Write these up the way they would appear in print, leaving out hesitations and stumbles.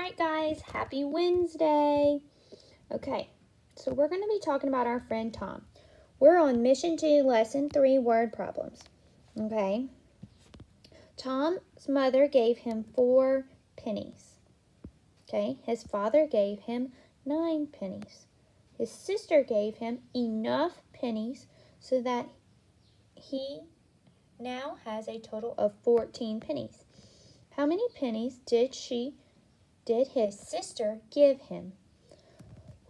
right, guys, happy Wednesday. Okay, so we're going to be talking about our friend Tom. We're on Mission 2, Lesson 3, Word Problems. Okay, Tom's mother gave him 4 pennies. Okay, his father gave him 9 pennies. His sister gave him enough pennies so that he now has a total of 14 pennies. How many pennies did his sister give him?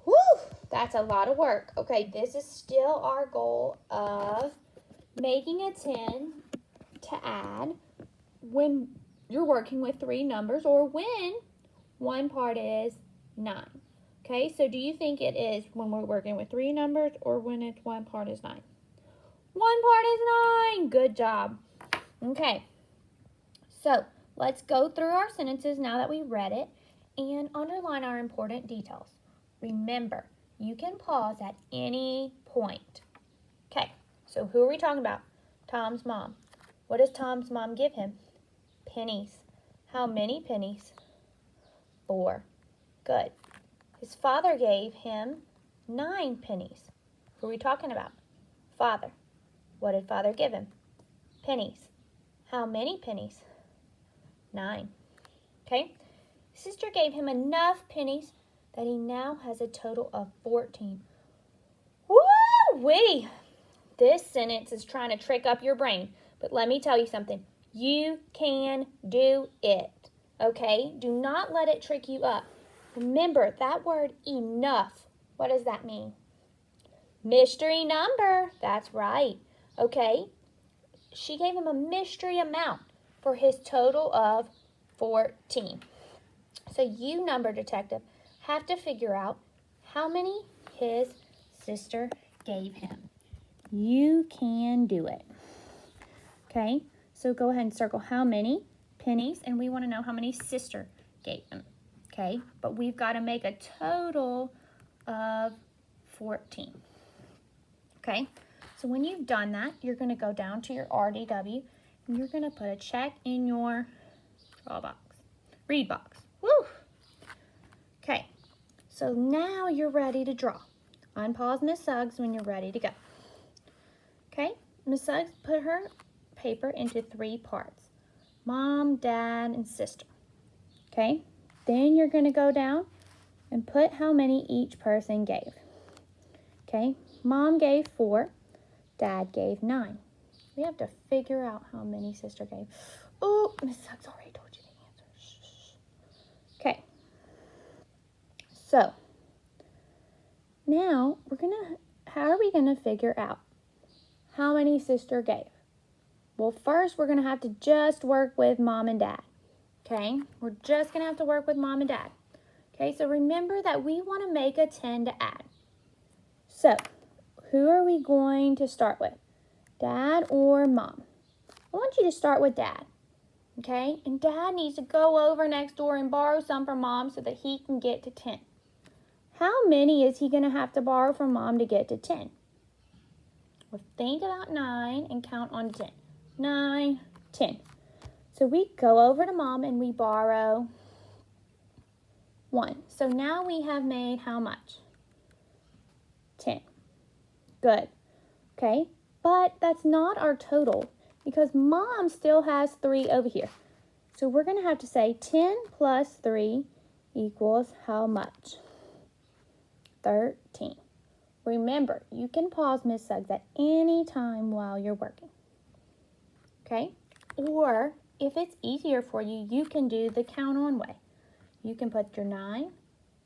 Whew, that's a lot of work. Okay, this is still our goal of making a 10 to add when you're working with 3 numbers or when one part is 9. Okay, so do you think it is when we're working with 3 numbers or when it's one part is 9? One part is 9. Good job. Okay, so let's go through our sentences now that we read it and underline our important details. Remember, you can pause at any point. Okay, so who are we talking about? Tom's mom. What does Tom's mom give him? Pennies. How many pennies? 4. Good. His father gave him 9 pennies. Who are we talking about? Father. What did father give him? Pennies. How many pennies? 9. Okay. Sister gave him enough pennies that he now has a total of 14. Woo-wee! This sentence is trying to trick up your brain, but let me tell you something. You can do it, okay? Do not let it trick you up. Remember, that word enough, what does that mean? Mystery number, that's right, okay? She gave him a mystery amount for his total of 14. So you, number detective, have to figure out how many his sister gave him. You can do it. Okay, so go ahead and circle how many pennies, and we want to know how many sister gave him. Okay, but we've got to make a total of 14. Okay, so when you've done that, you're going to go down to your RDW, and you're going to put a check in your read box. Woo! Okay, so now you're ready to draw. Unpause Miss Suggs when you're ready to go. Okay, Miss Suggs put her paper into 3 parts. Mom, Dad, and sister. Okay, then you're going to go down and put how many each person gave. Okay, Mom gave 4, Dad gave 9. We have to figure out how many sister gave. Oh, Miss Suggs already told you the answer. Shh. Okay, so now how are we going to figure out how many sister gave? Well, first we're going to have to just work with Mom and Dad. Okay, we're just going to have to work with Mom and Dad. Okay, so remember that we want to make a 10 to add. So, who are we going to start with? Dad or Mom? I want you to start with Dad. Okay, and Dad needs to go over next door and borrow some from Mom so that he can get to 10. How many is he going to have to borrow from Mom to get to 10? Well, think about 9 and count on to 10. 9, 10. So we go over to Mom and we borrow 1. So now we have made how much? 10. Good. Okay, but that's not our total because Mom still has 3 over here. So we're going to have to say 10 plus 3 equals how much? 13. Remember, you can pause Miss Suggs at any time while you're working. Okay? Or if it's easier for you, you can do the count on way. You can put your 9,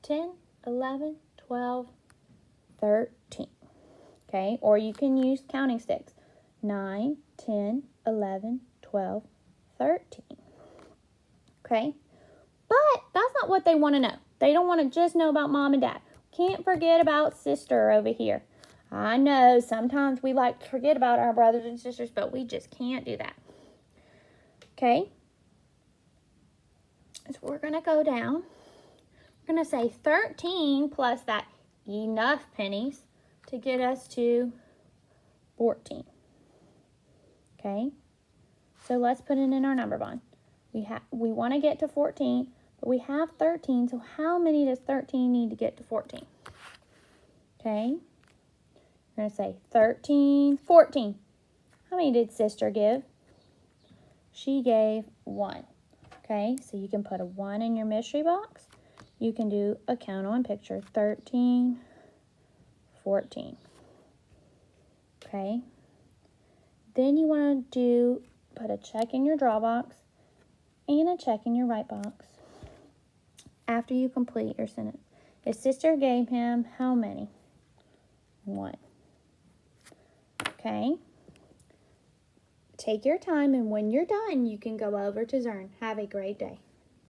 10, 11, 12, 13. Okay? Or you can use counting sticks. 9, 10, 11, 12, 13. Okay? But that's not what they want to know. They don't want to just know about Mom and Dad. Can't forget about sister over here. I know sometimes we like to forget about our brothers and sisters, but we just can't do that. Okay? So we're going to go down. We're going to say 13 plus that enough pennies to get us to 14. Okay? So let's put it in our number bond. We want to get to 14, But we have 13, so how many does 13 need to get to 14? Okay, we're going to say 13, 14. How many did sister give? She gave 1. Okay, so you can put a 1 in your mystery box. You can do a count on picture, 13, 14. Okay, then you want to put a check in your draw box and a check in your write box after you complete your sentence. His sister gave him how many? 1. Okay. Take your time, and when you're done, you can go over to Zern. Have a great day.